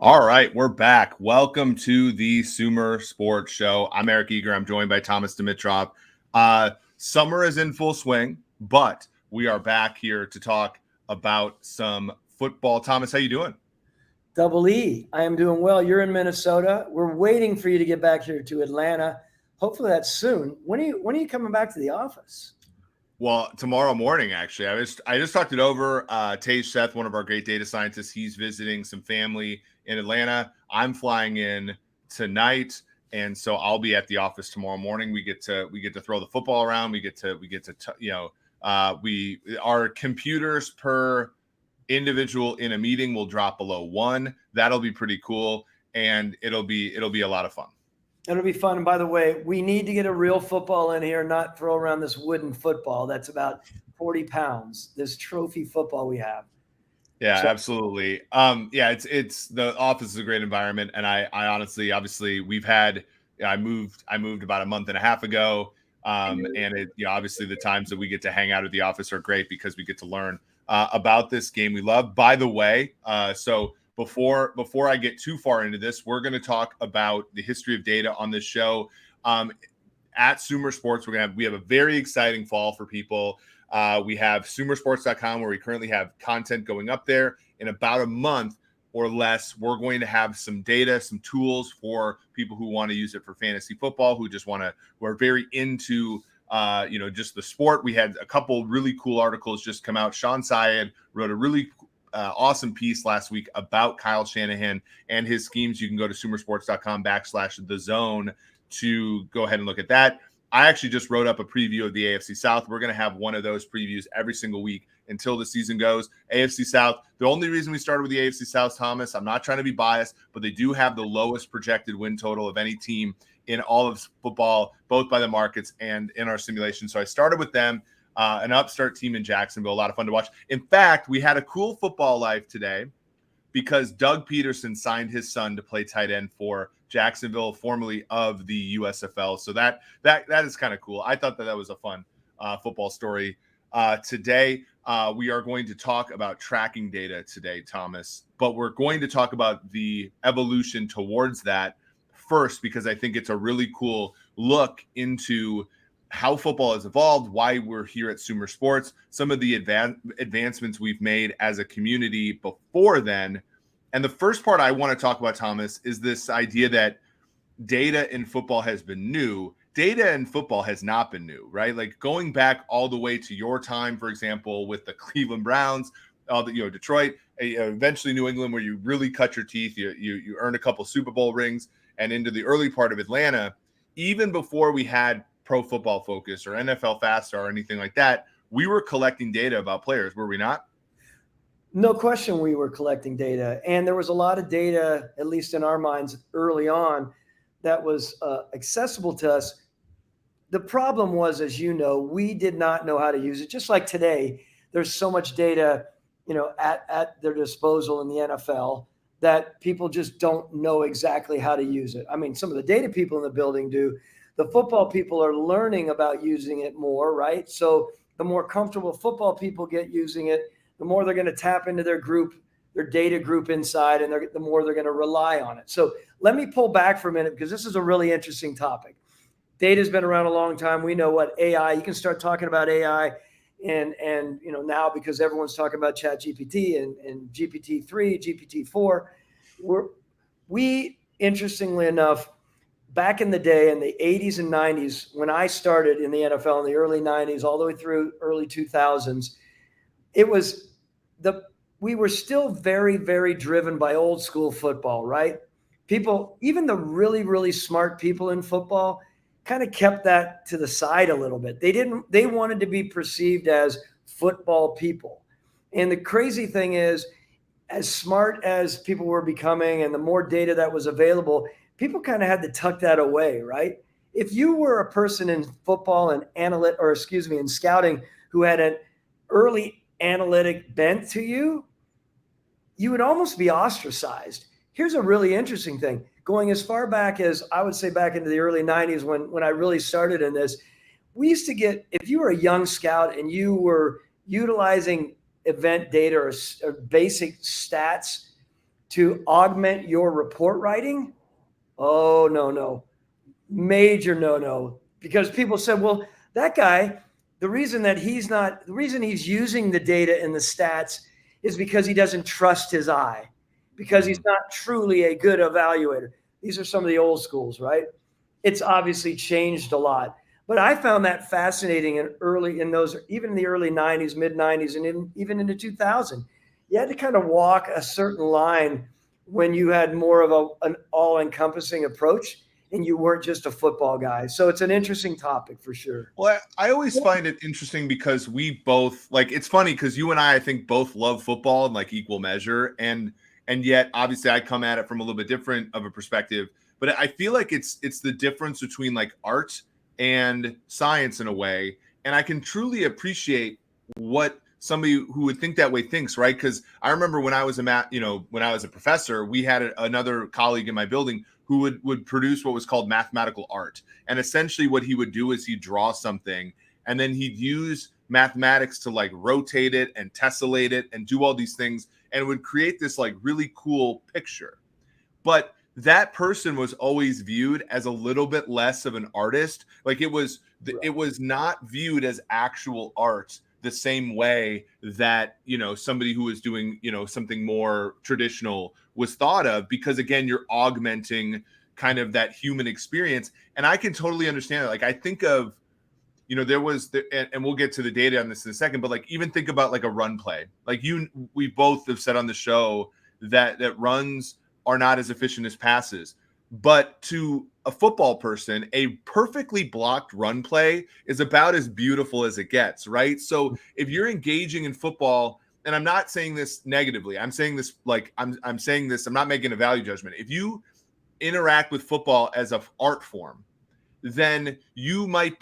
All right, we're back. Welcome to the Sumer Sports Show. I'm Eric Eager. I'm joined by Thomas Dimitroff. Summer is in full swing, but we are back here to talk about some football. Thomas, how you doing? Double E. I am doing well. You're in Minnesota. We're waiting for you to get back here to Atlanta. Hopefully that's soon. When are you coming back to the office? Well, tomorrow morning, actually. I just talked it over. Tej Seth, one of our great data scientists, he's visiting some family in Atlanta. I'm flying in tonight, and so I'll be at the office tomorrow morning. We get to throw the football around. We get to our computers per individual in a meeting will drop below 1. That'll be pretty cool, and it'll be a lot of fun. It'll be fun. And by the way, we need to get a real football in here, not throw around this wooden football that's about 40 pounds, this trophy football we have. Yeah, absolutely. It's the office is a great environment. And I honestly, obviously I moved about a month and a half ago. And obviously the times that we get to hang out at the office are great because we get to learn about this game we love. By the way, so before I get too far into this, we're going to talk about the history of data on this show. At Sumer Sports, we have a very exciting fall for people. We have sumersports.com where we currently have content going up there. In about a month or less, we're going to have some data, some tools for people who want to use it for fantasy football, we're very into just the sport. We had a couple really cool articles just come out. Sean Syed wrote a really awesome piece last week about Kyle Shanahan and his schemes. You can go to sumersports.com/thezone to go ahead and look at that. I actually just wrote up a preview of the AFC South. We're going to have one of those previews every single week until the season goes. AFC South, the only reason we started with the AFC South, Thomas, I'm not trying to be biased, but they do have the lowest projected win total of any team in all of football, both by the markets and in our simulation. So I started with them. An upstart team in Jacksonville, a lot of fun to watch. In fact, we had a cool football life today because Doug Peterson signed his son to play tight end for Jacksonville, formerly of the USFL. So that is kind of cool. I thought that was a fun football story. Today, we are going to talk about tracking data today, Thomas, but we're going to talk about the evolution towards that first because I think it's a really cool look into how football has evolved, why we're here at Sumer Sports, some of the advancements we've made as a community before then. And the first part I want to talk about, Thomas, is this idea that data in football has been new. Data in football has not been new, right? Like going back all the way to your time, for example, with the Cleveland Browns, Detroit, eventually New England, where you really cut your teeth, you earned a couple Super Bowl rings, and into the early part of Atlanta, even before we had Pro Football Focus or NFL Fast or anything like that, we were collecting data about players, were we not? No question we were collecting data. And there was a lot of data, at least in our minds early on, that was accessible to us. The problem was, as you know, we did not know how to use it. Just like today, there's so much data, at their disposal in the NFL that people just don't know exactly how to use it. I mean, some of the data people in the building do. The football people are learning about using it more, right? So the more comfortable football people get using it, the more they're going to tap into their group, their data group inside, and the more they're going to rely on it. So let me pull back for a minute because this is a really interesting topic. Data has been around a long time. We know what AI, you can start talking about AI and now because everyone's talking about ChatGPT and GPT-3, GPT-4. We interestingly enough, back in the day in the 80s and 90s, when I started in the NFL in the early 90s, all the way through early 2000s, we were still very, very driven by old school football, right? People, even the really, really smart people in football kind of kept that to the side a little bit. They wanted to be perceived as football people. And the crazy thing is, as smart as people were becoming and the more data that was available, people kind of had to tuck that away, right? If you were a person in football and in scouting who had an early analytic bent to you, you would almost be ostracized. Here's a really interesting thing. Going as far back as I would say back into the early 90s when I really started in this, we used to get, if you were a young scout and you were utilizing event data or basic stats to augment your report writing, oh, no. Major no. Because people said, well, that guy, the reason he's using the data and the stats is because he doesn't trust his eye, because he's not truly a good evaluator. These are some of the old schools, right? It's obviously changed a lot. But I found that fascinating even in the early 90s, mid 90s, and even into 2000. You had to kind of walk a certain line when you had more of an all-encompassing approach and you weren't just a football guy. So it's an interesting topic for sure. Well, I always find it interesting because we both, like, it's funny because you and I think both love football in like equal measure. And yet obviously I come at it from a little bit different of a perspective, but I feel like it's the difference between like art and science in a way. And I can truly appreciate what somebody who would think that way thinks, right? Because I remember when I was when I was a professor, we had another colleague in my building who would produce what was called mathematical art. And essentially what he would do is he'd draw something and then he'd use mathematics to like rotate it and tessellate it and do all these things, and it would create this like really cool picture. But that person was always viewed as a little bit less of an artist. Like it was not viewed as actual art the same way that, somebody who was doing, something more traditional was thought of, because again, you're augmenting kind of that human experience. And I can totally understand it. Like I think of, and we'll get to the data on this in a second, but like even think about like a run play. Like we both have said on the show that runs are not as efficient as passes. But to a football person, a perfectly blocked run play is about as beautiful as it gets, right? So if you're engaging in football, and I'm not saying this negatively, I'm saying this like I'm saying this, I'm not making a value judgment. If you interact with football as an art form, then you might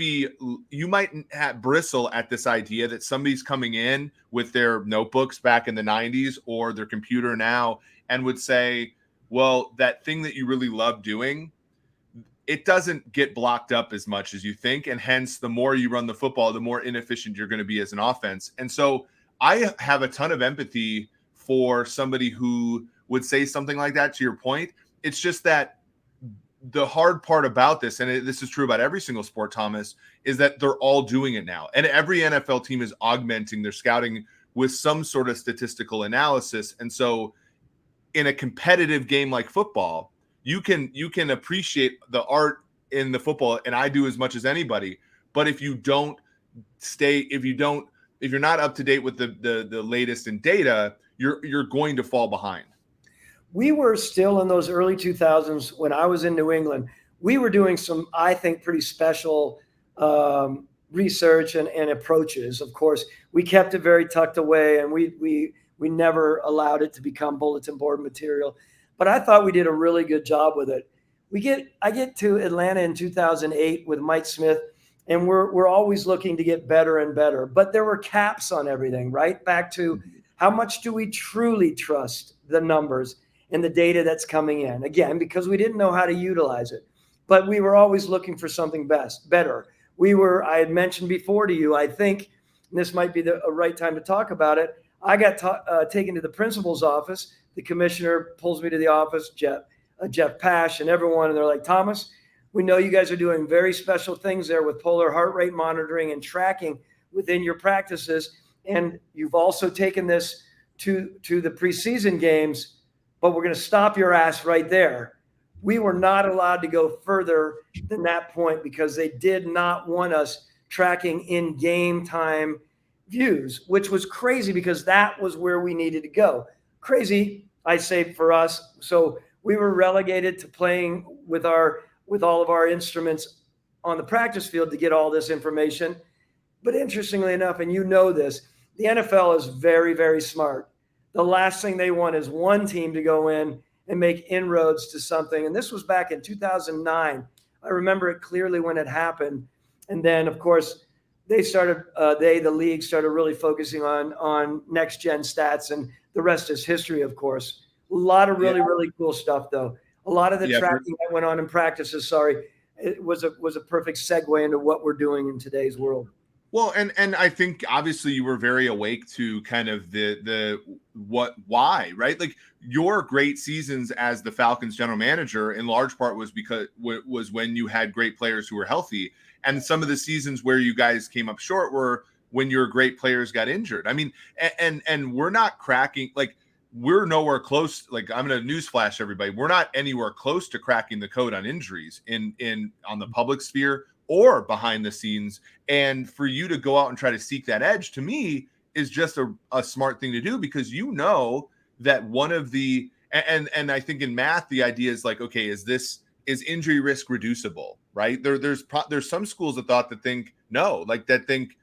bristle at this idea that somebody's coming in with their notebooks back in the 90s or their computer now and would say, well, that thing that you really love doing, it doesn't get blocked up as much as you think. And hence, the more you run the football, the more inefficient you're going to be as an offense. And so I have a ton of empathy for somebody who would say something like that, to your point. It's just that the hard part about this, and this is true about every single sport, Thomas, is that they're all doing it now. And every NFL team is augmenting their scouting with some sort of statistical analysis. And so in a competitive game like football, you can appreciate the art in the football, and I do as much as anybody. But if you're not up to date with the latest in data, you're going to fall behind. We were still in those early 2000s when I was in New England. We were doing some, I think, pretty special research and approaches. Of course, we kept it very tucked away, and we never allowed it to become bulletin board material. But I thought we did a really good job with it. I get to Atlanta in 2008 with Mike Smith, and we're always looking to get better and better. But there were caps on everything, right? Back to how much do we truly trust the numbers and the data that's coming in? Again, because we didn't know how to utilize it. But we were always looking for something better. I had mentioned before to you, I think, and this might be the right time to talk about it, I got taken to the principal's office. The commissioner pulls me to the office, Jeff Pash and everyone, and they're like, Thomas, we know you guys are doing very special things there with polar heart rate monitoring and tracking within your practices. And you've also taken this to the preseason games, but we're going to stop your ass right there. We were not allowed to go further than that point because they did not want us tracking in game time views, which was crazy because that was where we needed to go. Crazy, I say, for us. So we were relegated to playing with all of our instruments on the practice field to get all this information. But interestingly enough, and you know this, the NFL is very, very smart. the last thing they want is one team to go in and make inroads to something. And this was back in 2009. I remember it clearly when it happened. And then, of course, the league started really focusing on next gen stats, and the rest is history, of course. A lot of really cool stuff, though. A lot of the tracking that went on in practices, it was a perfect segue into what we're doing in today's world. Well, and I think obviously you were very awake to kind of why, right? Like your great seasons as the Falcons general manager in large part was because was when you had great players who were healthy. And some of the seasons where you guys came up short were when your great players got injured. I mean, and we're not cracking, like we're nowhere close. Like I'm going to newsflash everybody. We're not anywhere close to cracking the code on injuries on the public sphere or behind the scenes. And for you to go out and try to seek that edge, to me, is just a smart thing to do, because you know that one of the and I think in math the idea is like, okay, is injury risk reducible, right? There's some schools that think no, like that think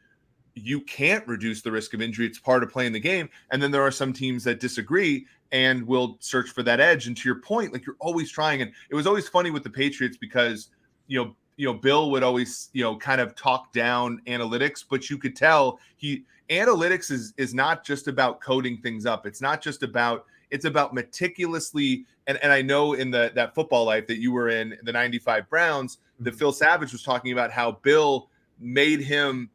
you can't reduce the risk of injury, it's part of playing the game. And then there are some teams that disagree and will search for that edge. And to your point, like you're always trying. And it was always funny with the Patriots because Bill would always, kind of talk down analytics, but you could tell analytics is not just about coding things up. It's not just about, it's about meticulously. And I know in that football life that you were in, the 95 Browns, that Phil Savage was talking about how Bill made him,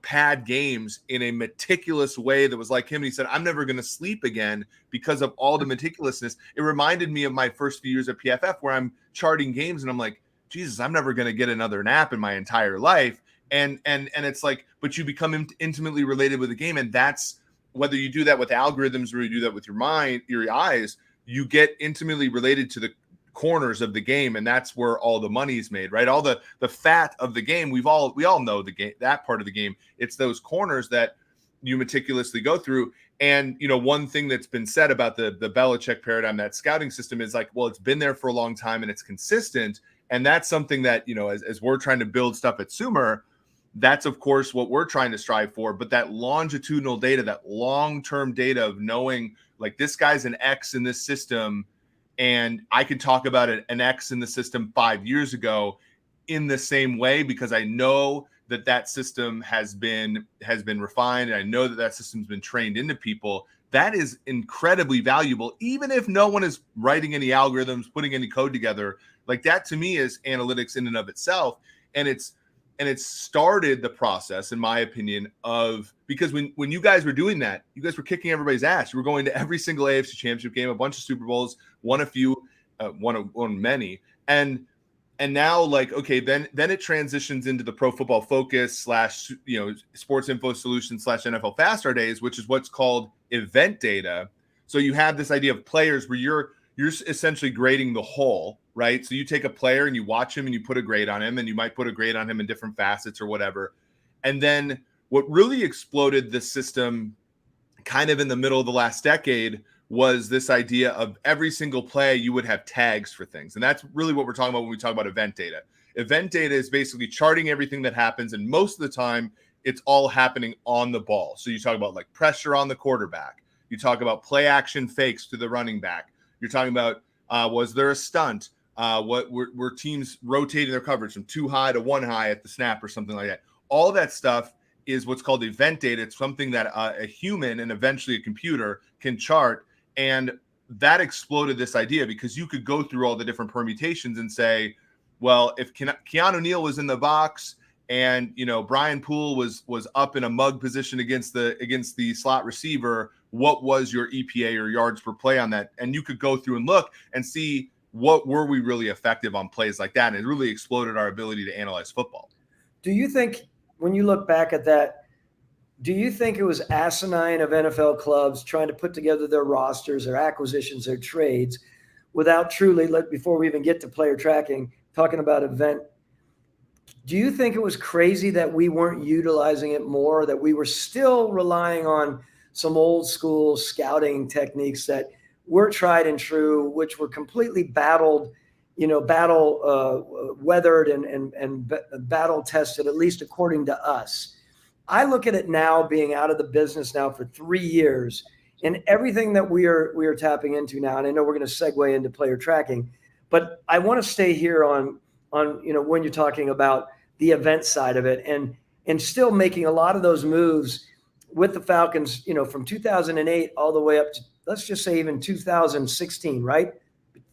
pad games in a meticulous way that was like him. And he said, I'm never going to sleep again because of all the meticulousness. It reminded me of my first few years at PFF where I'm charting games and I'm like, Jesus, I'm never going to get another nap in my entire life. And it's like, but you become intimately related with the game. And that's whether you do that with algorithms or you do that with your mind, your eyes, you get intimately related to the corners of the game. And that's where all the money is made, right? All the fat of the game. We all know the game, that part of the game. It's those corners that you meticulously go through. And, one thing that's been said about the Belichick paradigm, that scouting system, is like, well, it's been there for a long time and it's consistent. And that's something that, as we're trying to build stuff at Sumer, that's, of course, what we're trying to strive for. But that longitudinal data, that long-term data of knowing, like, this guy's an X in this system, and I could talk about an X in the system 5 years ago in the same way because I know that system has been refined, and I know that system's been trained into people. That is incredibly valuable, even if no one is writing any algorithms, putting any code together. Like that to me is analytics in and of itself. And it's started the process, in my opinion, because when you guys were doing that, you guys were kicking everybody's ass. You were going to every single AFC championship game, a bunch of Super Bowls, won a few, won many. And now, like, okay, then it transitions into the Pro Football Focus / Sports Info Solutions / NFL Fast Star days, which is what's called event data. So you have this idea of players where you're essentially grading the whole, right? So you take a player and you watch him and you put a grade on him, and you might put a grade on him in different facets or whatever. And then what really exploded the system kind of in the middle of the last decade was this idea of every single play you would have tags for things. And that's really what we're talking about when we talk about event data. Event data is basically charting everything that happens, and most of the time it's all happening on the ball. So you talk about like pressure on the quarterback. You talk about play action fakes to the running back. You're talking about was there a stunt? What were teams rotating their coverage from too high to one high at the snap or something like that? All that stuff is what's called event data. It's something that a human and eventually a computer can chart. And that exploded this idea because you could go through all the different permutations and say, well, if Keanu Neal was in the box and Brian Poole was up in a mug position against the slot receiver, what was your EPA or yards per play on that? And you could go through and look and see what were we really effective on plays like that. And it really exploded our ability to analyze football. Do you think, when you look back at that, do you think it was asinine of NFL clubs trying to put together their rosters, their acquisitions, their trades without truly, before we even get to player tracking, talking about event, do you think it was crazy that we weren't utilizing it more, that we were still relying on some old school scouting techniques that were tried and true, which were completely weathered and battle tested, at least according to us? I look at it now, being out of the business now for 3 years, And everything that we are tapping into now, and I know we're going to segue into player tracking, but I want to stay here on when you're talking about the event side of it, and still making a lot of those moves with the Falcons, from 2008 all the way up to, let's just say, even 2016, right?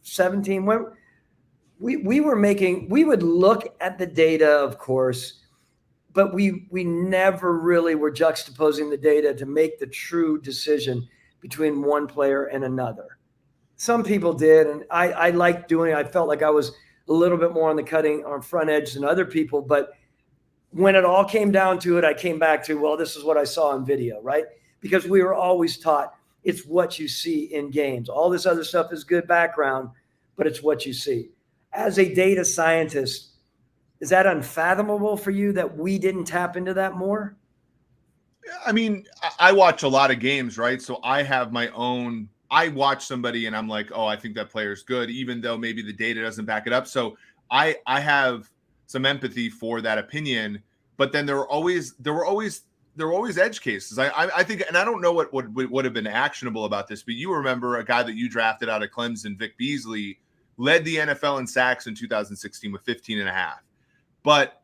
17, when we would look at the data, of course, but we never really were juxtaposing the data to make the true decision between one player and another. Some people did, and I liked doing it. I felt like I was a little bit more on front edge than other people, but when it all came down to it, I came back to, well, this is what I saw on video, right? Because we were always taught it's what you see in games. All this other stuff is good background, but it's what you see. As a data scientist, is that unfathomable for you that we didn't tap into that more? I mean, I watch a lot of games, right? So I have my own, I watch somebody and I'm like, oh, I think that player's good, even though maybe the data doesn't back it up. So I have some empathy for that opinion, but then there were always edge cases. I think, and I don't know what would have been actionable about this, but you remember a guy that you drafted out of Clemson, Vic Beasley, led the NFL in sacks in 2016 with 15.5, but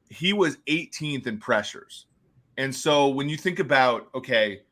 he was 18th in pressures. And so when you think about, okay,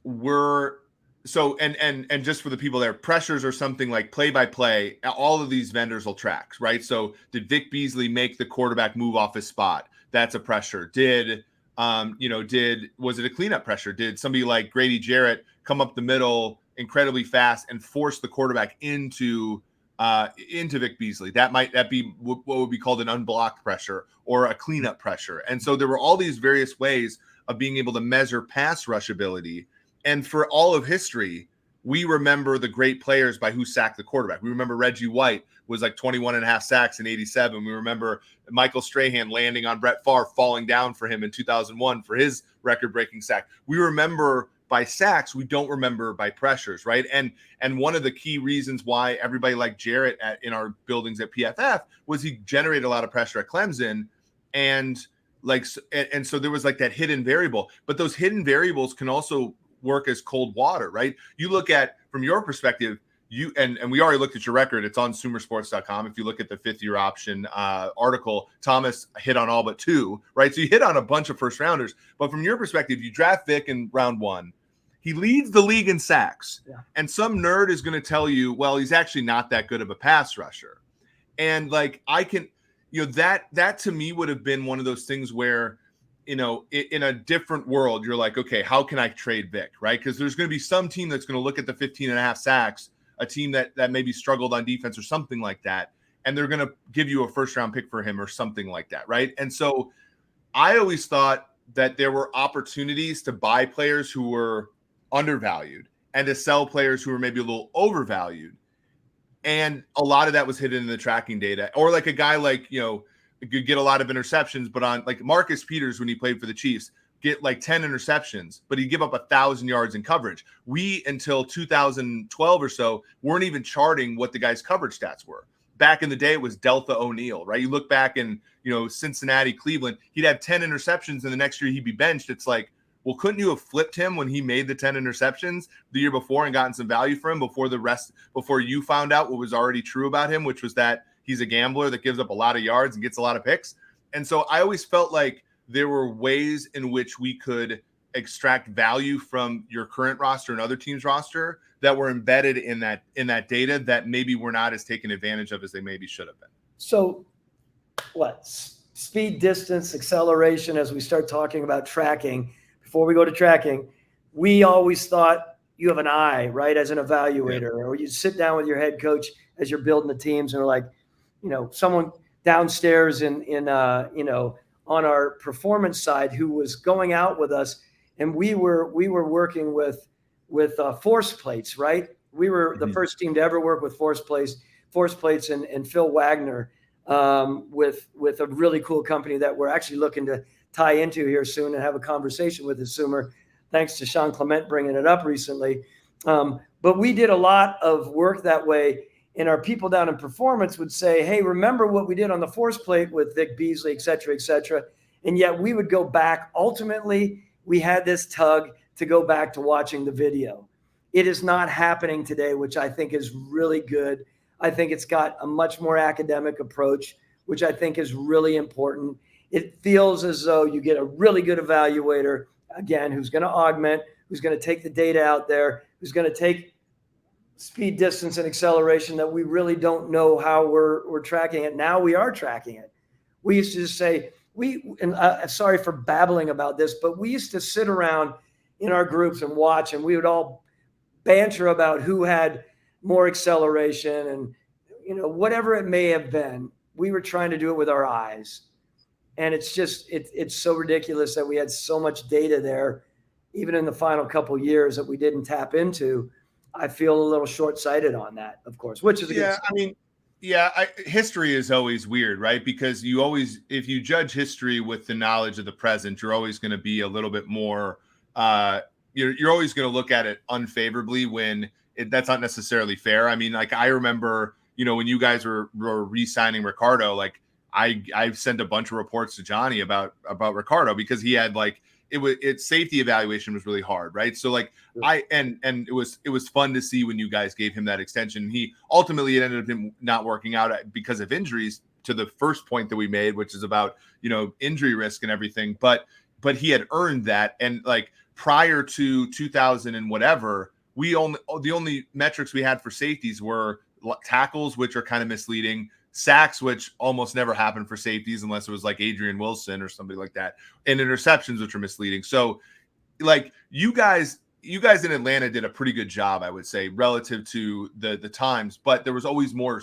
and just for the people there, pressures are something like play by play. All of these vendors will track, right? So did Vic Beasley make the quarterback move off his spot? That's a pressure. Was it a cleanup pressure? Did somebody like Grady Jarrett come up the middle incredibly fast and force the quarterback into Vic Beasley? That be what would be called an unblocked pressure or a cleanup pressure. And so there were all these various ways of being able to measure pass rush ability. And for all of history, we remember the great players by who sacked the quarterback. We remember Reggie White was like 21.5 sacks in 87. We remember Michael Strahan landing on Brett Favre, falling down for him in 2001 for his record-breaking sack. We remember by sacks. We don't remember by pressures, right? And one of the key reasons why everybody liked Jarrett in our buildings at PFF was he generated a lot of pressure at Clemson, and so there was like that hidden variable. But those hidden variables can also work as cold water, right? You look at, from your perspective, and we already looked at your record. It's on sumersports.com. If you look at the 5th-year option article, Thomas hit on all but 2, right? So you hit on a bunch of first rounders. But from your perspective, you draft Vic in round 1. He leads the league in sacks. Yeah. And some nerd is going to tell you, well, he's actually not that good of a pass rusher. And like, I can, that to me would have been one of those things where, in a different world, you're like, okay, how can I trade Vic, right? Because there's going to be some team that's going to look at the 15.5 sacks, a team that maybe struggled on defense or something like that, and they're going to give you a first-round pick for him or something like that, right? And so I always thought that there were opportunities to buy players who were undervalued and to sell players who were maybe a little overvalued. And a lot of that was hidden in the tracking data. Or like a guy like, could get a lot of interceptions, but on like Marcus Peters, when he played for the Chiefs, get like 10 interceptions, but he'd give up 1,000 yards in coverage. We, until 2012 or so, weren't even charting what the guy's coverage stats were. Back in the day, it was Delta O'Neal, right? You look back in, Cincinnati, Cleveland, he'd have 10 interceptions, and the next year he'd be benched. It's like, well, couldn't you have flipped him when he made the 10 interceptions the year before and gotten some value for him before you found out what was already true about him, which was that he's a gambler that gives up a lot of yards and gets a lot of picks. And so I always felt like there were ways in which we could extract value from your current roster and other teams' roster that were embedded in that data that maybe were not as taken advantage of as they maybe should have been. So what? Speed, distance, acceleration, as we start talking about tracking, before we go to tracking, we always thought you have an eye, right, as an evaluator, or you sit down with your head coach as you're building the teams and are like, someone downstairs in on our performance side who was going out with us, and we were working with force plates, right? We were the first team to ever work with force plates and Phil Wagner with a really cool company that we're actually looking to tie into here soon and have a conversation with this Sumer, thanks to Sean Clement bringing it up recently. But we did a lot of work that way. And our people down in performance would say, hey, remember what we did on the force plate with Vic Beasley, et cetera, et cetera. And yet we would go back. Ultimately, we had this tug to go back to watching the video. It is not happening today, which I think is really good. I think it's got a much more academic approach, which I think is really important. It feels as though you get a really good evaluator, again, who's going to augment, who's going to take the data out there, who's going to take speed, distance, and acceleration that we really don't know how we're tracking it. Now we are tracking it. We used to just say, sorry for babbling about this, but we used to sit around in our groups and watch, and we would all banter about who had more acceleration and, whatever it may have been. We were trying to do it with our eyes. And it's just, it's so ridiculous that we had so much data there, even in the final couple of years, that we didn't tap into. I feel a little short-sighted on that, of course, which is a good sign. History is always weird, right? Because if you judge history with the knowledge of the present, you're always going to be a little bit more, you're always going to look at it unfavorably when that's not necessarily fair. I mean, like, I remember, when you guys were re-signing Ricardo, like, I sent a bunch of reports to Johnny about Ricardo because he had, like, its safety evaluation was really hard, right? So, like, it was fun to see when you guys gave him that extension. He ultimately, it ended up not working out because of injuries, to the first point that we made, which is about, injury risk and everything. But he had earned that. And, like, prior to 2000 and whatever, the only metrics we had for safeties were tackles, which are kind of misleading, sacks, which almost never happened for safeties unless it was like Adrian Wilson or somebody like that, and interceptions, which are misleading. So, like, you guys in Atlanta did a pretty good job, I would say, relative to the times, but there was always more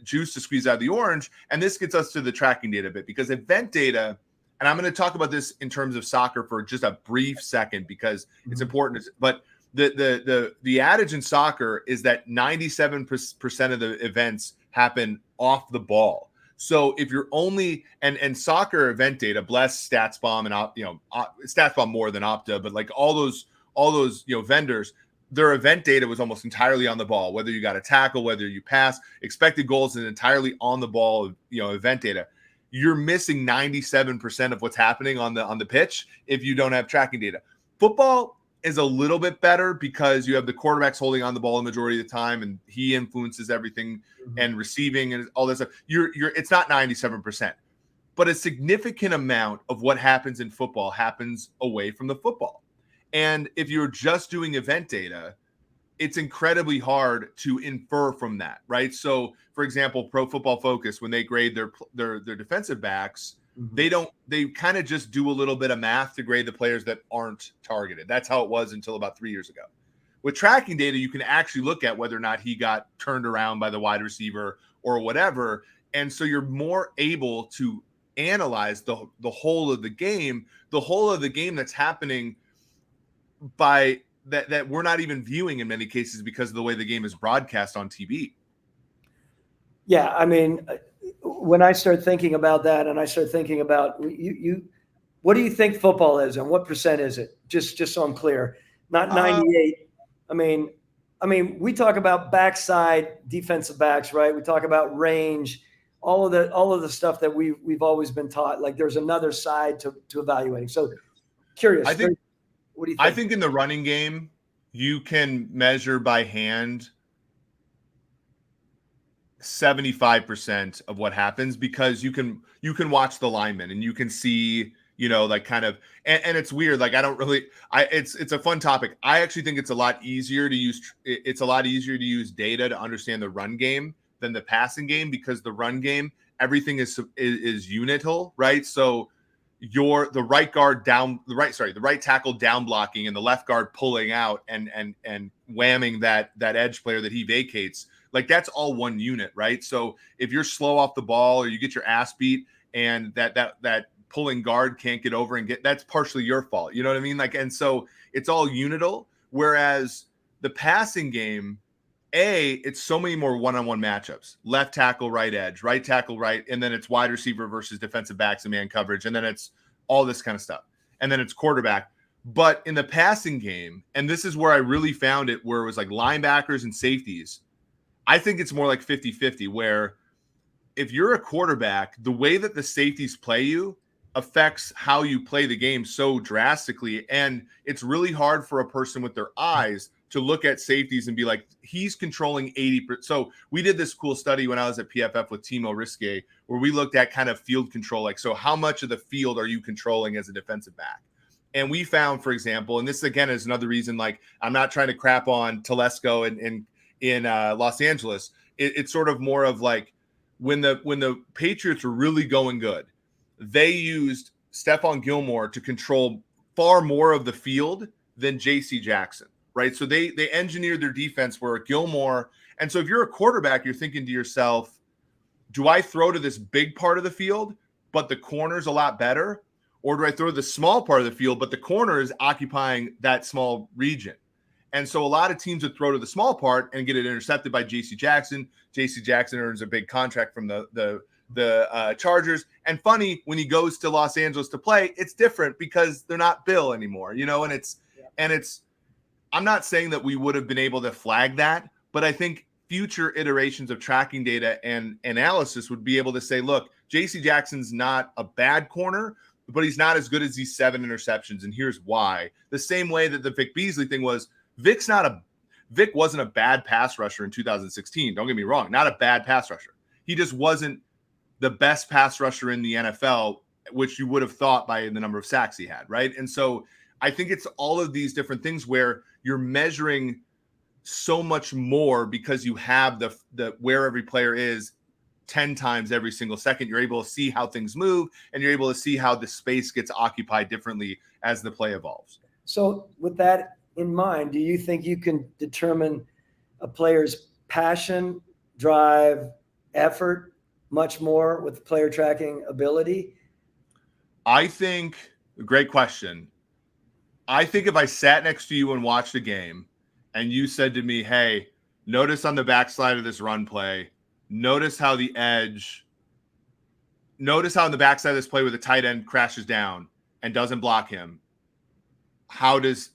juice to squeeze out of the orange. And this gets us to the tracking data a bit, because event data, and I'm going to talk about this in terms of soccer for just a brief second because it's important, but the adage in soccer is that 97% of the events happen off the ball. So if you're only and soccer event data, bless StatsBomb and StatsBomb more than Opta, but, like, all those vendors, their event data was almost entirely on the ball. Whether you got a tackle, whether you pass, expected goals is entirely on the ball. Event data. You're missing 97% of what's happening on the pitch if you don't have tracking data. Football is a little bit better because you have the quarterbacks holding on the ball the majority of the time, and he influences everything and receiving and all that stuff. It's not 97%, but a significant amount of what happens in football happens away from the football. And if you're just doing event data, it's incredibly hard to infer from that, right? So, for example, Pro Football Focus, when they grade their defensive backs, they kind of just do a little bit of math to grade the players that aren't targeted. That's how it was until about 3 years ago. With tracking data, you can actually look at whether or not he got turned around by the wide receiver or whatever. And so you're more able to analyze the whole of the game, that's happening by that we're not even viewing in many cases because of the way the game is broadcast on TV. Yeah, I mean, when I start thinking about that, and I start thinking about what do you think football is, and what percent is it? Just so I'm clear, not 98. I mean, we talk about backside defensive backs, right? We talk about range, all of the stuff that we've always been taught. Like, there's another side to evaluating. So, curious. What do you think? I think in the running game, you can measure by hand 75% of what happens, because you can watch the linemen and you can see, like, kind of, and it's weird. Like, it's a fun topic. I actually think it's a lot easier to use data to understand the run game than the passing game, because the run game, everything is unital, right? So the right tackle down blocking and the left guard pulling out and whamming that edge player that he vacates. Like, that's all one unit, right? So if you're slow off the ball or you get your ass beat and that pulling guard can't get over that's partially your fault. You know what I mean? Like, and so it's all unital. Whereas the passing game, it's so many more one-on-one matchups, left tackle, right edge, right tackle, right. And then it's wide receiver versus defensive backs and man coverage. And then it's all this kind of stuff. And then it's quarterback. But in the passing game, and this is where I really found it, where it was like linebackers and safeties, I think it's more like 50-50, where if you're a quarterback, the way that the safeties play you affects how you play the game so drastically. And it's really hard for a person with their eyes to look at safeties and be like, he's controlling 80%. So we did this cool study when I was at PFF with Timo Risque, where we looked at kind of field control. Like, so how much of the field are you controlling as a defensive back? And we found, for example, and this again is another reason, like, I'm not trying to crap on Telesco in Los Angeles. It's sort of more of like when the Patriots were really going good, they used Stephon Gilmore to control far more of the field than J.C. Jackson, right? So they engineered their defense where Gilmore, and so if you're a quarterback, you're thinking to yourself, do I throw to this big part of the field, but the corner's a lot better? Or do I throw to the small part of the field, but the corner is occupying that small region? And so a lot of teams would throw to the small part and get it intercepted by J.C. Jackson. J.C. Jackson earns a big contract from the Chargers. And funny, when he goes to Los Angeles to play, it's different because they're not Bill anymore, and it's I'm not saying that we would have been able to flag that, but I think future iterations of tracking data and analysis would be able to say, look, J.C. Jackson's not a bad corner, but he's not as good as these 7 interceptions. And here's why. The same way that the Vic Beasley thing was, Vic wasn't a bad pass rusher in 2016. Don't get me wrong, not a bad pass rusher. He just wasn't the best pass rusher in the NFL, which you would have thought by the number of sacks he had, right? And so I think it's all of these different things where you're measuring so much more because you have the where every player is 10 times every single second. You're able to see how things move, and you're able to see how the space gets occupied differently as the play evolves. So with that in mind, do you think you can determine a player's passion, drive, effort much more with player tracking ability? I think, great question. I think if I sat next to you and watched a game and you said to me, hey, notice on the backside of this run play, notice how in the backside of this play where the tight end crashes down and doesn't block him, that's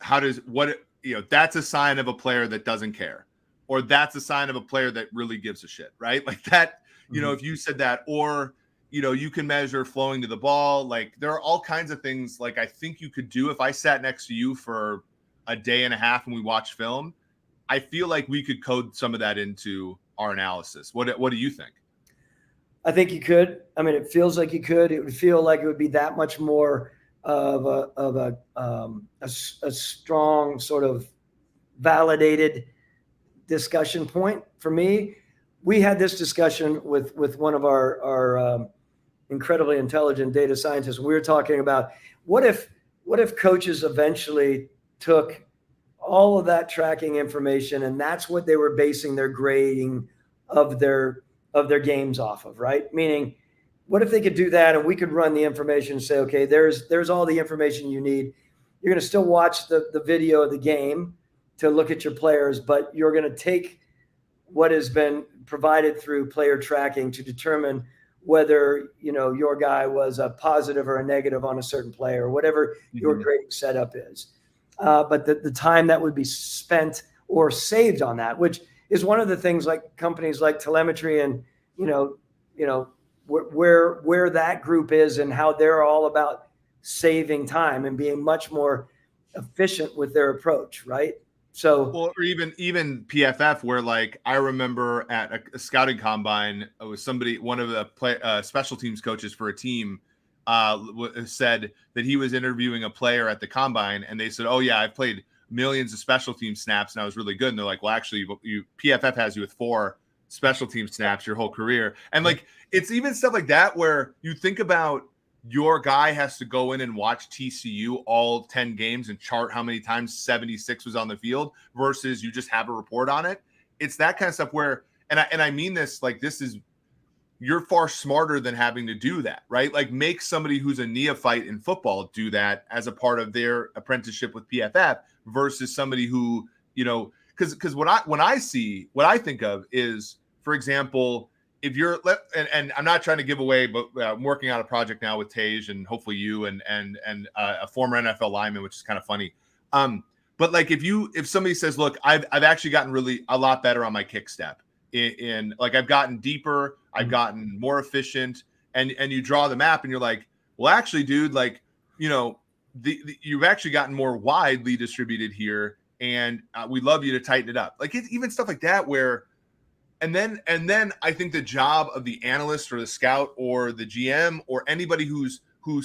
a sign of a player that doesn't care, or that's a sign of a player that really gives a shit, right? Like that, if you said that, or, you can measure flowing to the ball. Like there are all kinds of things like I think you could do if I sat next to you for a day and a half and we watched film. I feel like we could code some of that into our analysis. What do you think? I think you could. I mean, it feels like you could. It would feel like it would be that much more of a strong sort of validated discussion point for me. We had this discussion with one of our incredibly intelligent data scientists. We were talking about what if coaches eventually took all of that tracking information and that's what they were basing their grading of their games off of, right? Meaning, what if they could do that and we could run the information and say, okay, there's all the information you need. You're going to still watch the video of the game to look at your players, but you're going to take what has been provided through player tracking to determine whether, your guy was a positive or a negative on a certain player or whatever your grading setup is. But the time that would be spent or saved on that, which is one of the things like companies like telemetry and, where that group is and how they're all about saving time and being much more efficient with their approach, right? So, or even PFF, where like I remember at a scouting combine, it was one of the special teams coaches for a team said that he was interviewing a player at the combine, and they said, "Oh yeah, I've played millions of special team snaps, and I was really good." And they're like, "Well, actually, PFF has you with 4 special team snaps your whole career," and like it's even stuff like that where you think about. Your guy has to go in and watch TCU all 10 games and chart how many times 76 was on the field versus you just have a report on it. It's that kind of stuff where, and I mean this, like you're far smarter than having to do that, right? Like make somebody who's a neophyte in football do that as a part of their apprenticeship with PFF versus somebody who, because what I think of is, for example, if you're and I'm not trying to give away, but I'm working on a project now with Tage and hopefully you and a former NFL lineman, which is kind of funny. But like if somebody says, look, I've actually gotten really a lot better on my kick step in like I've gotten deeper, I've gotten more efficient, and you draw the map and you're like, well, actually, dude, like, you know, you've actually gotten more widely distributed here, and we'd love you to tighten it up. Like even stuff like that where, and then I think the job of the analyst or the scout or the GM or anybody who's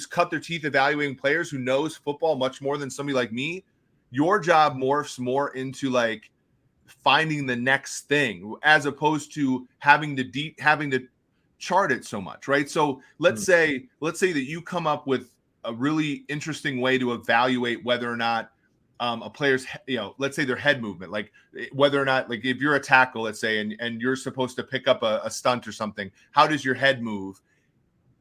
cut their teeth evaluating players, who knows football much more than somebody like me, your job morphs more into like finding the next thing as opposed to having to chart it so much, right? So let's say that you come up with a really interesting way to evaluate whether or not a player's, let's say their head movement, like whether or not, like if you're a tackle, let's say, and you're supposed to pick up a stunt or something, how does your head move?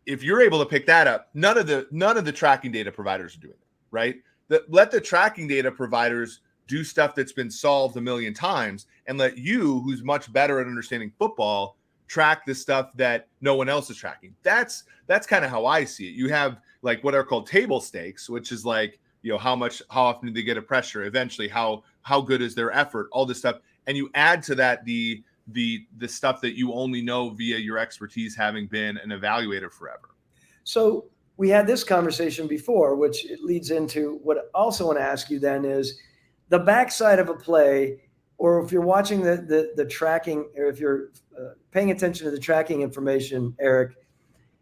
If you're able to pick that up, none of the tracking data providers are doing it, right? Let the tracking data providers do stuff that's been solved a million times, and let you, who's much better at understanding football, track the stuff that no one else is tracking. That's kind of how I see it. You have like what are called table stakes, which is like, how often do they get a pressure, eventually how good is their effort, all this stuff, and you add to that the stuff that you only know via your expertise, having been an evaluator forever. So we had this conversation before, which leads into what I also want to ask you then is the backside of a play, or if you're watching the tracking, or if you're paying attention to the tracking information, Eric,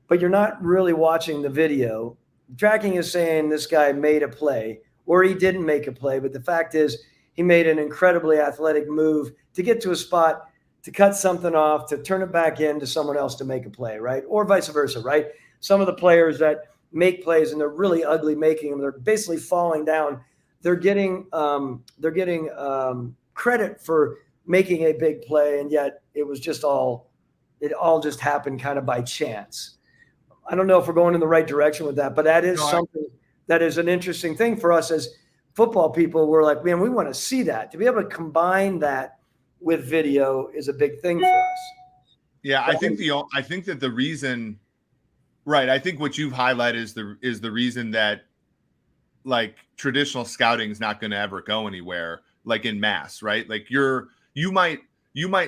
but you're not really watching the video. Tracking is saying this guy made a play or he didn't make a play, but the fact is he made an incredibly athletic move to get to a spot, to cut something off, to turn it back in to someone else to make a play, right? Or vice versa, right? Some of the players that make plays and they're really ugly making them, they're basically falling down. They're getting credit for making a big play, and yet it all just happened kind of by chance. I don't know if we're going in the right direction with that, but that is something that is an interesting thing for us as football people. We're like, man, we want to see that. To be able to combine that with video is a big thing for us. Yeah, I think that the reason, right? I think what you've highlighted is the reason that like traditional scouting is not going to ever go anywhere, like in mass, right? Like you might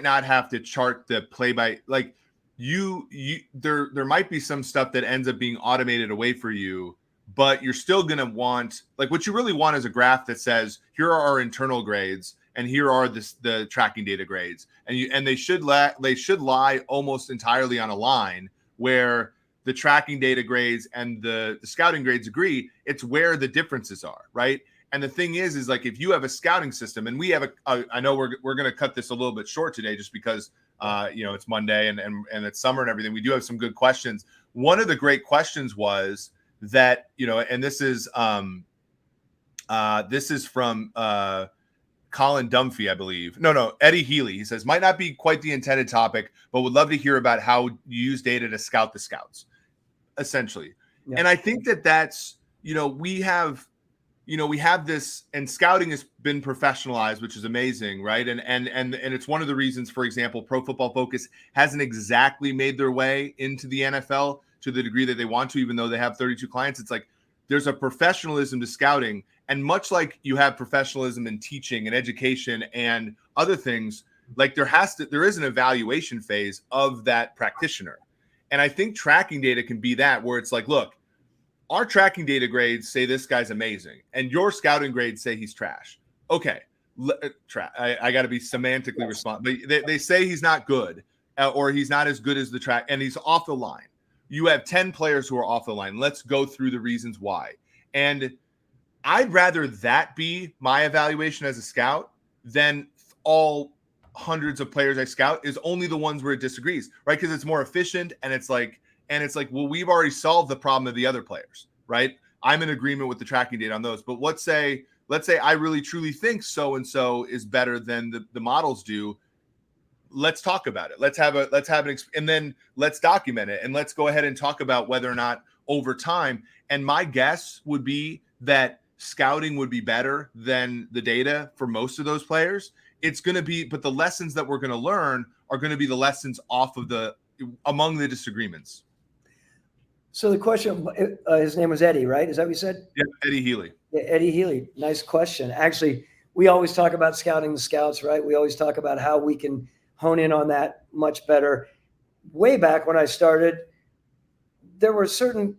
not have to chart the play by, like there might be some stuff that ends up being automated away for you, but you're still going to want, like what you really want is a graph that says, here are our internal grades and here are the tracking data grades, and they should lie almost entirely on a line where the tracking data grades and the scouting grades agree. It's where the differences are, right? And the thing is like if you have a scouting system, and we have I know we're going to cut this a little bit short today just because it's Monday and it's summer and everything. We do have some good questions. One of the great questions was that, and this is from Colin Dunphy, I believe. No, Eddie Healy. He says, might not be quite the intended topic, but would love to hear about how you use data to scout the scouts, essentially. Yeah. And I think that's, we have this, and scouting has been professionalized, which is amazing, right? And it's one of the reasons, for example, Pro Football Focus hasn't exactly made their way into the NFL to the degree that they want to, even though they have 32 clients. It's like there's a professionalism to scouting, and much like you have professionalism in teaching and education and other things, like there is an evaluation phase of that practitioner. And I think tracking data can be that, where it's like, look, our tracking data grades say this guy's amazing, and your scouting grades say he's trash. Okay, I got to be semantically responsible. They say he's not good, or he's not as good as the track, and he's off the line. You have 10 players who are off the line. Let's go through the reasons why. And I'd rather that be my evaluation as a scout than all hundreds of players I scout is only the ones where it disagrees, right? Because it's more efficient, and it's like, well, we've already solved the problem of the other players, right? I'm in agreement with the tracking data on those. But let's say I really truly think so-and-so is better than the models do. Let's talk about it. And then let's document it, and let's go ahead and talk about whether or not over time. And my guess would be that scouting would be better than the data for most of those players. It's going to be, but the lessons that we're going to learn are going to be the lessons among the disagreements. So the question, his name was Eddie, right? Is that what you said? Yeah, Eddie Healy. Yeah, Eddie Healy. Nice question. Actually, we always talk about scouting the scouts, right? We always talk about how we can hone in on that much better. Way back when I started, there were certain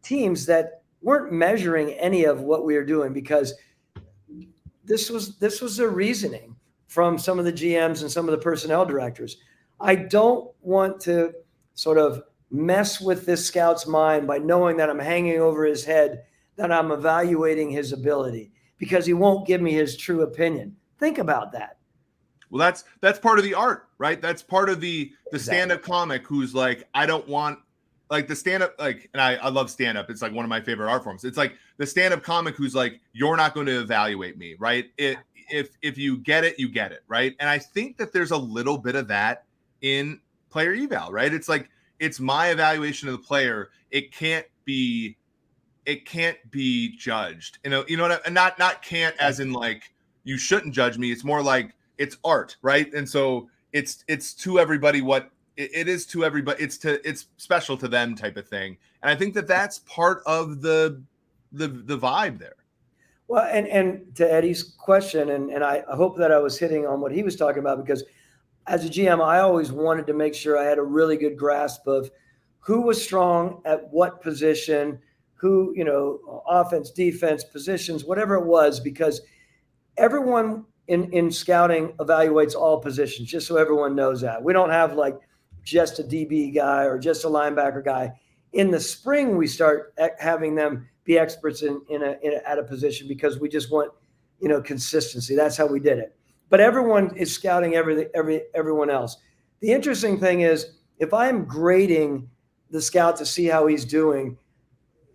teams that weren't measuring any of what we were doing, because this was their reasoning from some of the GMs and some of the personnel directors. I don't want to sort of mess with this scout's mind by knowing that I'm hanging over his head, that I'm evaluating his ability, because he won't give me his true opinion. Think about that. Well, that's part of the art, right? That's part of the stand-up comic who's like, I don't want, like the stand-up, like, and I love stand-up. It's like one of my favorite art forms. It's like the stand-up comic who's like, you're not going to evaluate me, right? If you get it, you get it, right? And I think that there's a little bit of that in player eval, right? It's like, it's my evaluation of the player. It can't be judged. You know what and not can't as in like you shouldn't judge me. It's more like it's art, right? And so it's to everybody what it is to everybody. It's special to them type of thing. And I think that that's part of the vibe there. Well, and to Eddie's question, and I hope that I was hitting on what he was talking about, because as a GM, I always wanted to make sure I had a really good grasp of who was strong at what position, who, offense, defense, positions, whatever it was, because everyone in scouting evaluates all positions, just so everyone knows that. We don't have like just a DB guy or just a linebacker guy. In the spring, we start having them be experts at a position, because we just want, consistency. That's how we did it. But everyone is scouting everyone else. The interesting thing is, if I'm grading the scout to see how he's doing,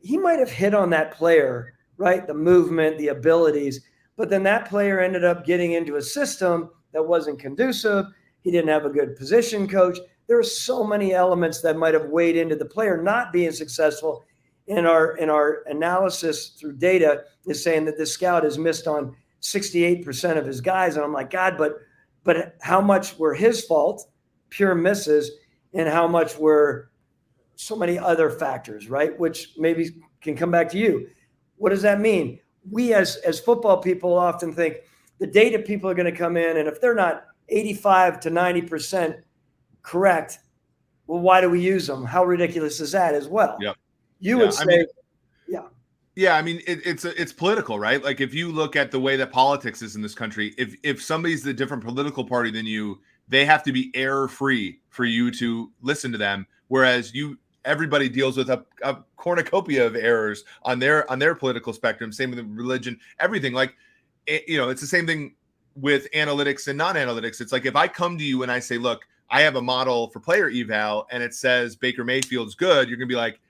he might have hit on that player, right? The movement, the abilities, but then that player ended up getting into a system that wasn't conducive. He didn't have a good position coach. There are so many elements that might have weighed into the player not being successful. In our analysis through data is saying that the scout has missed on 68% of his guys. And I'm like, God, but how much were his fault, pure misses, and how much were so many other factors, right? Which maybe can come back to you. What does that mean? We as football people often think the data people are going to come in, and if they're not 85 to 90% correct, well, why do we use them? How ridiculous is that as well? Yep. You would say, yeah. I mean, it's political, right? Like if you look at the way that politics is in this country, if somebody's a different political party than you, they have to be error-free for you to listen to them. Whereas everybody deals with a cornucopia of errors on their political spectrum. Same with religion, everything. Like, it's the same thing with analytics and non-analytics. It's like if I come to you and I say, look, I have a model for player eval and it says Baker Mayfield's good, you're gonna be like,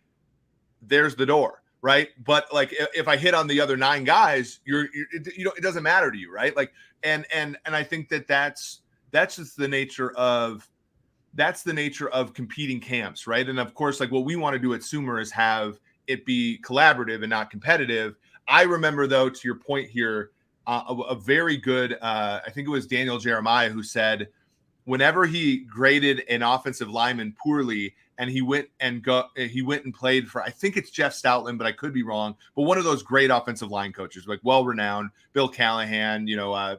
there's the door, right? But like if I hit on the other 9 guys, it doesn't matter to you, right? Like, and I think that's just the nature of competing camps, right? And of course, like what we want to do at Sumer is have it be collaborative and not competitive. I remember, though, to your point here, a very good, I think it was Daniel Jeremiah who said, whenever he graded an offensive lineman poorly, and he went and played for, I think it's Jeff Stoutland, but I could be wrong, but one of those great offensive line coaches, like well-renowned, Bill Callahan,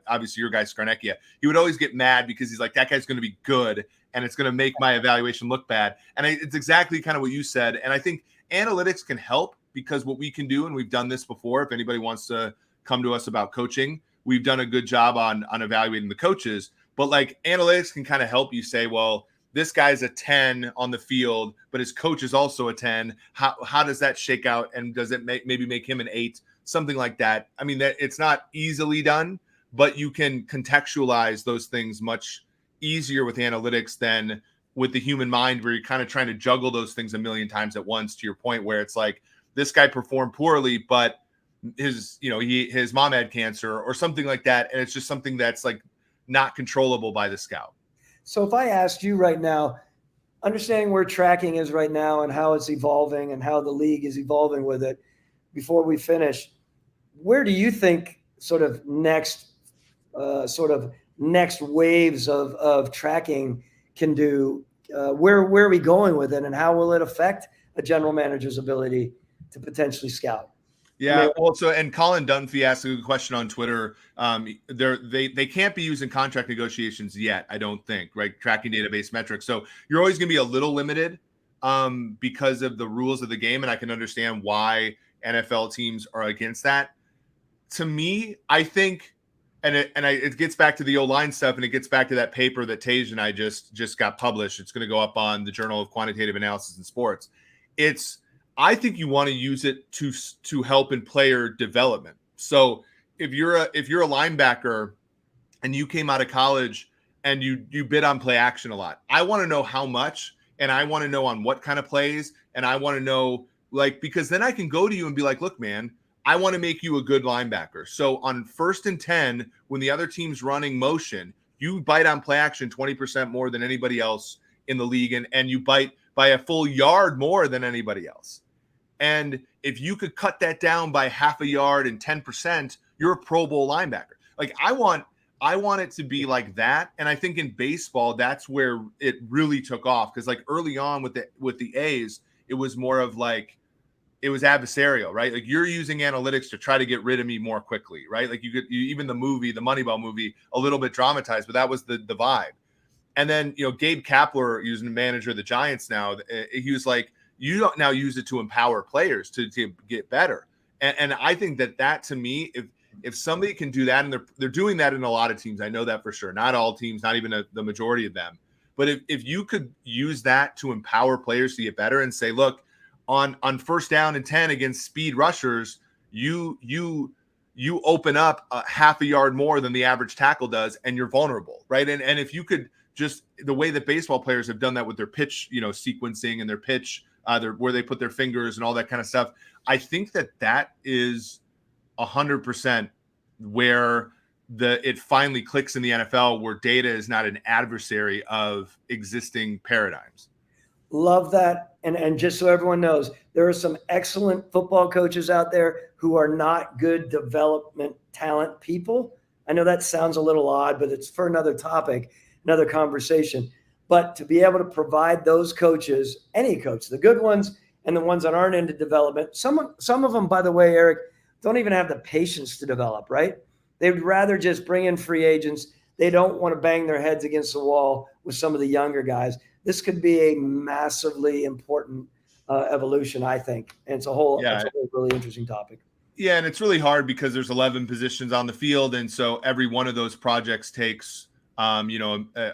obviously your guy Scarnecchia, he would always get mad because he's like, that guy's going to be good, and it's going to make my evaluation look bad. And it's exactly kind of what you said. And I think analytics can help, because what we can do, and we've done this before, if anybody wants to come to us about coaching, we've done a good job on evaluating the coaches. But like analytics can kind of help you say, well, this guy's a 10 on the field, but his coach is also a 10. How does that shake out? And does it maybe make him an 8? Something like that. I mean, that it's not easily done, but you can contextualize those things much easier with analytics than with the human mind, where you're kind of trying to juggle those things a million times at once, to your point, where it's like, this guy performed poorly, but his mom had cancer or something like that. And it's just something that's like not controllable by the scout. So if I asked you right now, understanding where tracking is right now and how it's evolving and how the league is evolving with it, before we finish, where do you think sort of next waves of tracking can do? Where are we going with it, and how will it affect a general manager's ability to potentially scout? Yeah. Also, and Colin Dunphy asked a good question on Twitter. They can't be used in contract negotiations yet, I don't think, right? Tracking database metrics. So you're always going to be a little limited because of the rules of the game, and I can understand why NFL teams are against that. To me, I think, it gets back to the O-line stuff, and it gets back to that paper that Tage and I just got published. It's going to go up on the Journal of Quantitative Analysis in Sports. I think you want to use it to help in player development. So if you're a linebacker and you came out of college and you bid on play action a lot, I want to know how much, and I want to know on what kind of plays, and I want to know, like, because then I can go to you and be like, look, man, I want to make you a good linebacker. So on 1st and 10, when the other team's running motion, you bite on play action 20% more than anybody else in the league, and you bite by a full yard more than anybody else. And if you could cut that down by half a yard and 10%, you're a Pro Bowl linebacker. Like, I want it to be like that. And I think in baseball, that's where it really took off. Because like early on with the A's, it was more of like, it was adversarial, right? Like, you're using analytics to try to get rid of me more quickly, right? Like even the Moneyball movie, a little bit dramatized, but that was the vibe. And then, Gabe Kapler, using the manager of the Giants now, he was like, you don't now use it to empower players to get better. And I think that to me, if somebody can do that, and they're doing that in a lot of teams, I know that for sure. Not all teams, not even the majority of them. But if you could use that to empower players to get better and say, look, on 1st down and 10 against speed rushers, you open up a half a yard more than the average tackle does, and you're vulnerable, right? And if you could just, the way that baseball players have done that with their pitch, sequencing and their pitch, where they put their fingers and all that kind of stuff, I think that is 100% where it finally clicks in the NFL, where data is not an adversary of existing paradigms. Love that. And just so everyone knows, there are some excellent football coaches out there who are not good development talent people. I know that sounds a little odd, but it's for another topic, another conversation. But to be able to provide those coaches, any coach, the good ones and the ones that aren't into development, some of them, by the way, Eric, don't even have the patience to develop, right? They'd rather just bring in free agents. They don't want to bang their heads against the wall with some of the younger guys. This could be a massively important evolution, I think. And it's a whole really interesting topic. Yeah, and it's really hard because there's 11 positions on the field, and so every one of those projects takes a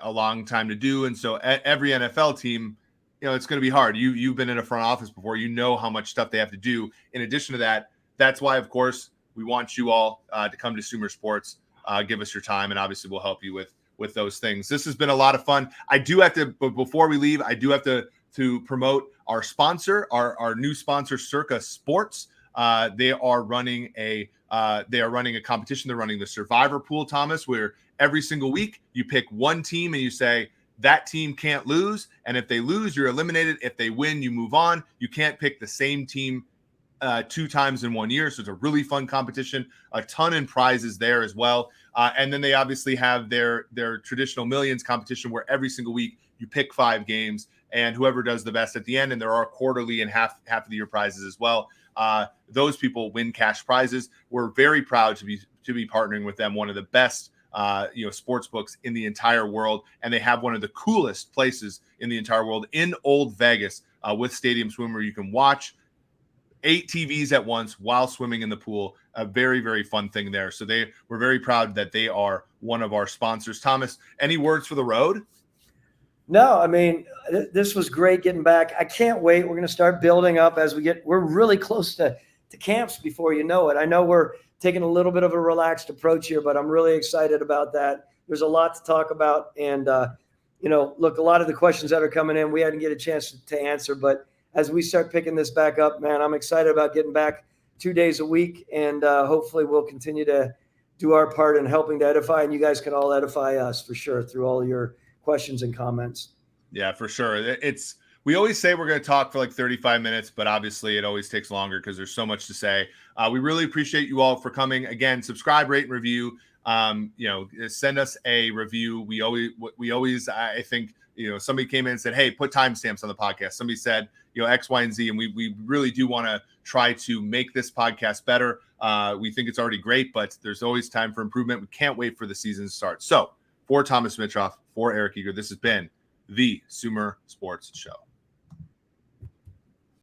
long time to do. And so every NFL team, it's going to be hard. You've been in a front office before. You know how much stuff they have to do. In addition to that, that's why, of course, we want you all to come to Sumer Sports, give us your time, and obviously we'll help you with those things. This has been a lot of fun. I do have to, but before we leave, I do have to promote our sponsor, our new sponsor, Circa Sports. They are running a competition. They're running the Survivor Pool, Thomas, where every single week you pick one team and you say that team can't lose. And if they lose, you're eliminated. If they win, you move on. You can't pick the same team 2 times in 1 year. So it's a really fun competition, a ton in prizes there as well. And then they obviously have their traditional millions competition, where every single week you pick 5 games and whoever does the best at the end. And there are quarterly and half of the year prizes as well. Those people win cash prizes. We're very proud to be partnering with them, one of the best sports books in the entire world. And they have one of the coolest places in the entire world in Old Vegas, with Stadium Swim, where you can watch 8 TVs at once while swimming in the pool. A very, very fun thing there. So we're very proud that they are one of our sponsors. Thomas, any words for the road? No, I mean, this was great getting back. I can't wait. We're going to start building up as we're really close to camps before you know it. I know we're taking a little bit of a relaxed approach here, but I'm really excited about that. There's a lot to talk about. And, look, a lot of the questions that are coming in, we hadn't get a chance to answer, but as we start picking this back up, man, I'm excited about getting back 2 days a week. And hopefully we'll continue to do our part in helping to edify, and you guys can all edify us for sure through all your questions and comments. Yeah, for sure. We always say we're going to talk for like 35 minutes, but obviously it always takes longer because there's so much to say. We really appreciate you all for coming. Again, subscribe, rate, and review. Send us a review. We always, I think, somebody came in and said, hey, put timestamps on the podcast. Somebody said, X, Y, and Z. And we really do want to try to make this podcast better. We think it's already great, but there's always time for improvement. We can't wait for the season to start. So for Thomas Dimitroff, for Eric Eager, this has been the Sumer Sports Show.